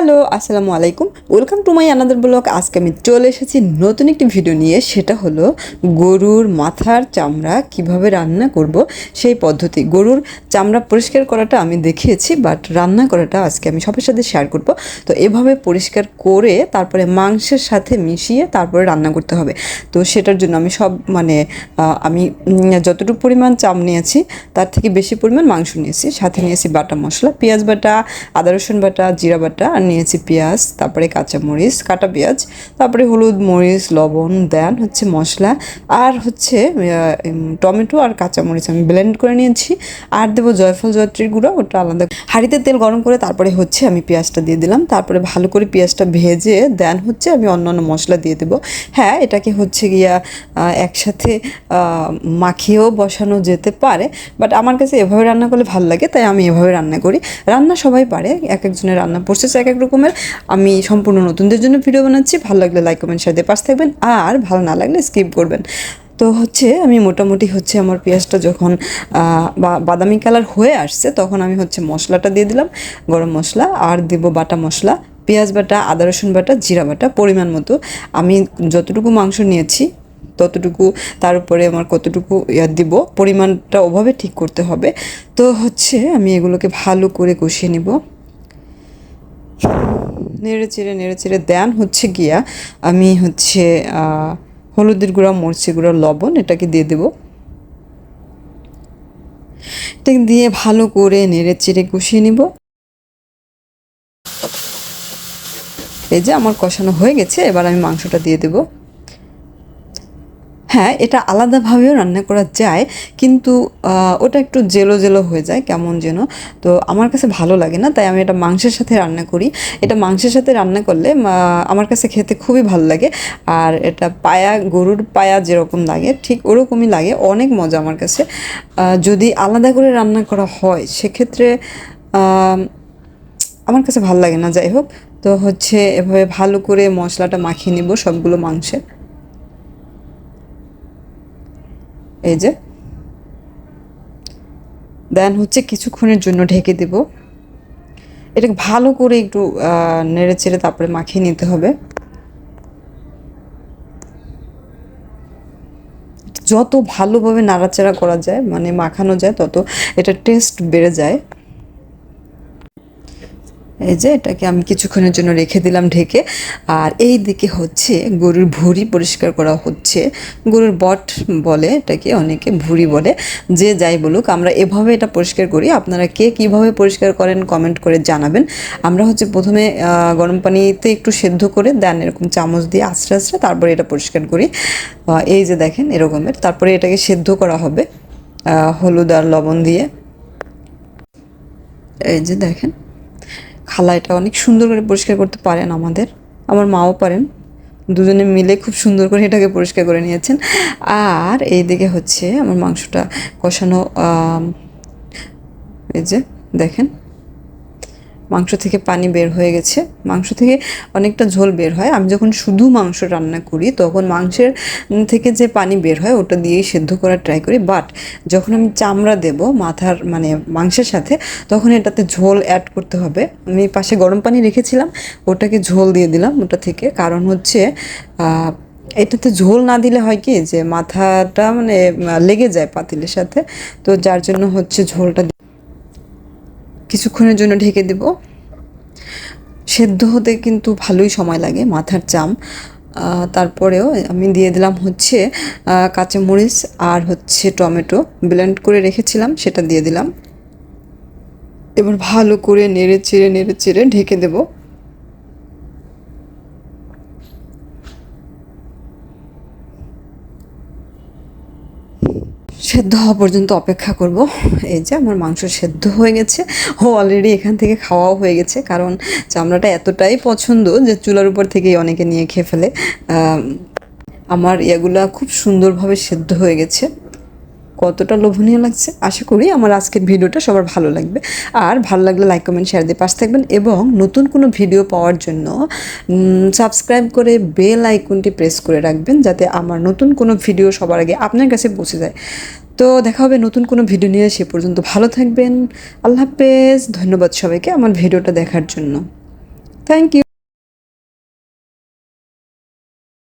Hello, আসসালামু আলাইকুম। Welcome to my another blog. আজকে আমি চলে এসেছি নতুন একটি ভিডিও নিয়ে। সেটা হলো গরুর মাথার চামড়া কিভাবে রান্না করব সেই পদ্ধতি। গরুর চামড়া পরিষ্কার করাটা আমি দেখিয়েছি, বাট রান্না করাটা আজকে আমি সবার সাথে শেয়ার করব। তো এভাবে পরিষ্কার করে তারপরে মাংসের সাথে মিশিয়ে তারপরে রান্না করতে হবে। তো সেটার জন্য আমি আমি যতটুকু পরিমাণ চাম নিয়েছি তার থেকে বেশি পরিমাণ মাংস নিয়েছি, সাথে নিয়েছি বাটা মশলা, পেঁয়াজ বাটা, আদা রসুন বাটা, জিরা বাটা, আর নিয়েছি পেঁয়াজ, তারপরে কাঁচামরিচ, কাটা পেঁয়াজ, তারপরে হলুদ, মরিচ, লবণ, দেন হচ্ছে মশলা, আর হচ্ছে টমেটো আর কাঁচামরিচ আমি ব্লেন্ড করে নিয়েছি। আর দেবো জয়ফল জয়ত্রীর গুঁড়ো, ওটা আলাদা। হাঁড়িতে তেল গরম করে তারপরে হচ্ছে আমি পেঁয়াজটা দিয়ে দিলাম। তারপরে ভালো করে পেঁয়াজটা ভেজে দেন হচ্ছে আমি অন্যান্য মশলা দিয়ে দেবো। হ্যাঁ, এটাকে হচ্ছে গিয়া একসাথে মাখিয়েও বসানো যেতে পারে, বাট আমার কাছে এভাবে রান্না করলে ভালো লাগে, তাই আমি এভাবে রান্না করি। রান্না সবাই পারে, এক একজনের রান্না প্রসেস এক এক রকমের। আমি সম্পূর্ণ নতুনদের জন্য ভিডিও বানাচ্ছি। ভালো লাগলে লাইক কমেন্ট শেয়ার দিয়ে পাশে থাকবেন, আর ভালো না লাগলে স্কিপ করবেন। তো হচ্ছে আমি মোটামুটি হচ্ছে আমার পেঁয়াজটা যখন বাদামি কালার হয়ে আসছে, তখন আমি হচ্ছে মশলাটা দিয়ে দিলাম, গরম মশলা, আর দেব বাটা মশলা, পেঁয়াজ বাটা, আদা রসুন বাটা, জিরা বাটা পরিমাণ মতো। আমি যতটুকু মাংস নিয়েছি ততটুকু, তার উপরে আমার কতটুকু দিব, পরিমাণটা ওভাবে ঠিক করতে হবে। তো হচ্ছে আমি এগুলোকে ভালো করে কষিয়ে নিব, নেড়ে চেড়ে দেন হচ্ছে গিয়া আমি হচ্ছে হলুদের গুঁড়া, মরিচের গুঁড়া, লবণ এটাকে দিয়ে দেবো। এটাকে দিয়ে ভালো করে নেড়ে চেড়ে কষিয়ে নিব। এই যে আমার কষানো হয়ে গেছে, এবার আমি মাংসটা দিয়ে দেবো। হ্যাঁ, এটা আলাদাভাবেও রান্না করা যায়, কিন্তু ওটা একটু জেলো জেলো হয়ে যায় কেমন যেন। তো আমার কাছে ভালো লাগে না, তাই আমি এটা মাংসের সাথে রান্না করি। এটা মাংসের সাথে রান্না করলে আমার কাছে খেতে খুবই ভালো লাগে। আর এটা গরুর পায়া যেরকম লাগে ঠিক ওরকমই লাগে, অনেক মজা আমার কাছে। যদি আলাদা করে রান্না করা হয় সেক্ষেত্রে আমার কাছে ভালো লাগে না। যাই হোক, তো হচ্ছে এভাবে ভালো করে মশলাটা মাখিয়ে নিব সবগুলো মাংসে। এই যে দেন হচ্ছে কিছুক্ষণের জন্য ঢেকে দেব। এটাকে ভালো করে একটু নেড়ে চেড়ে তারপরে মাখিয়ে নিতে হবে। যত ভালোভাবে নাড়াচাড়া করা যায়, মানে মাখানো যায়, তত এটা টেস্ট বেড়ে যায়। এই যে এটাকে আমি কিছুক্ষণের জন্য রেখে দিলাম ঢেকে। আর এই দিকে হচ্ছে গরুর ভুঁড়ি পরিষ্কার করা হচ্ছে। গরুর বট বলে এটাকে, অনেকে ভুঁড়ি বলে, যে যাই বলুক, আমরা এভাবে এটা পরিষ্কার করি। আপনারা কে কীভাবে পরিষ্কার করেন কমেন্ট করে জানাবেন। আমরা হচ্ছে প্রথমে গরম পানিতে একটু সেদ্ধ করে দেন, এরকম চামচ দিয়ে আস্তে আস্তে তারপরে এটা পরিষ্কার করি। এই যে দেখেন এরকমের, তারপরে এটাকে সেদ্ধ করা হবে হলুদ আর লবণ দিয়ে। এই যে দেখেন, খালা এটা অনেক সুন্দর করে পরিষ্কার করতে পারেন, আমার মাও পারেন, দুজনে মিলে খুব সুন্দর করে এটাকে পরিষ্কার করে নিয়েছেন। আর এই দিকে হচ্ছে আমার মাংসটা কষানো। এই যে দেখেন, মাংস থেকে পানি বের হয়ে গেছে, মাংস থেকে অনেকটা ঝোল বের হয়। আমি যখন শুধু মাংস রান্না করি তখন মাংসের থেকে যে পানি বের হয় ওটা দিয়েই সেদ্ধ করার ট্রাই করি, বাট যখন আমি চামড়া দেব মাথার মানে মাংসের সাথে, তখন এটাতে ঝোল অ্যাড করতে হবে। আমি পাশে গরম পানি রেখেছিলাম, ওটাকে ঝোল দিয়ে দিলাম ওটা থেকে। কারণ হচ্ছে এটাতে ঝোল না দিলে হয় কি, যে মাথাটা মানে লেগে যায় পাতিলের সাথে, তো যার জন্য হচ্ছে ঝোলটা কিছুক্ষণের জন্য ঢেকে দেব। সেদ্ধ হতে কিন্তু ভালোই সময় লাগে মাথার চাম। তারপরেও আমি দিয়ে দিলাম হচ্ছে কাঁচামরিচ আর হচ্ছে টমেটো ব্লেন্ড করে রেখেছিলাম, সেটা দিয়ে দিলাম। এবার ভালো করে নেড়ে চেড়ে ঢেকে দেব। সেদ্ধ হওয়া পর্যন্ত অপেক্ষা করব। এই যে আমার মাংস সেদ্ধ হয়ে গেছে, অলরেডি এখান থেকে খাওয়াও হয়ে গেছে, কারণ চামড়াটা এতটাই পছন্দ যে চুলার উপর থেকেই অনেকে নিয়ে খেয়ে ফেলে। আমার এগুলা খুব সুন্দরভাবে সেদ্ধ হয়ে গেছে। কতটা লোভনীয় লাগছে, আশা করি আমার আজকের ভিডিওটা সবার ভালো লাগবে। আর ভালো লাগলে লাইক কমেন্ট শেয়ার দিয়ে পাশে থাকবেন, এবং নতুন কোনো ভিডিও পাওয়ার জন্য সাবস্ক্রাইব করে বেল আইকনটি প্রেস করে রাখবেন, যাতে আমার নতুন কোনো ভিডিও সবার আগে আপনার কাছে পৌঁছে যায়। তো দেখা হবে নতুন কোনো ভিডিও নিয়ে, সে পর্যন্ত ভালো থাকবেন। আল্লাহ হাফেজ। ধন্যবাদ সবাইকে আমার ভিডিওটা দেখার জন্য। Thank you.